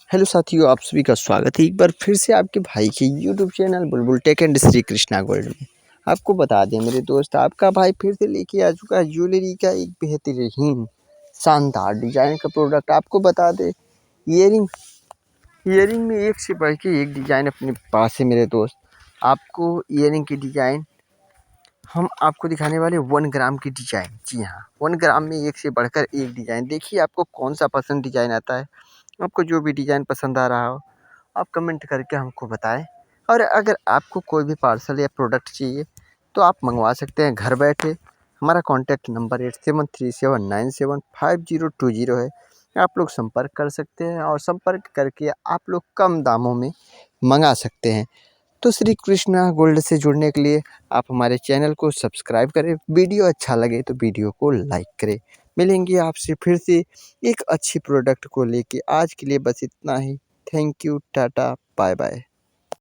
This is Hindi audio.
हेलो साथियों, आप सभी का स्वागत है एक बार फिर से आपके भाई के YouTube channel Bulbul tech and Shri Krishna gold में। आपको बता दें मेरे दोस्त, आपका भाई फिर से लेके आ चुका है ज्वेलरी का एक बेहतरीन शानदार डिजाइन का प्रोडक्ट। आपको बता दें, ईयरिंग ईयरिंग में एक से बढ़ के एक डिजाइन अपने पास है मेरे दोस्त। आपको ईयरिंग की डिजाइन हम आपको दिखाने वाले 1 ग्राम की डिजाइन। जी हाँ, 1 ग्राम में एक से बढ़कर एक डिजाइन। देखिए आपको कौन सा पसंद डिजाइन आता है। आपको जो भी डिजाइन पसंद आ रहा हो आप कमेंट करके हमको बताएं। और अगर आपको कोई भी पार्सल या प्रोडक्ट चाहिए तो आप मंगवा सकते हैं घर बैठे। हमारा कॉन्टैक्ट नंबर 8737975020 है। आप लोग संपर्क कर सकते हैं और संपर्क करके आप लोग कम दामों में मंगा सकते हैं। तो श्री कृष्णा गोल्ड से जुड़ने के लिए आप हमारे चैनल को सब्सक्राइब करें। वीडियो अच्छा लगे तो वीडियो को लाइक करें। मिलेंगे आपसे फिर से एक अच्छी प्रोडक्ट को लेके। आज के लिए बस इतना ही। Thank you, tata, bye bye.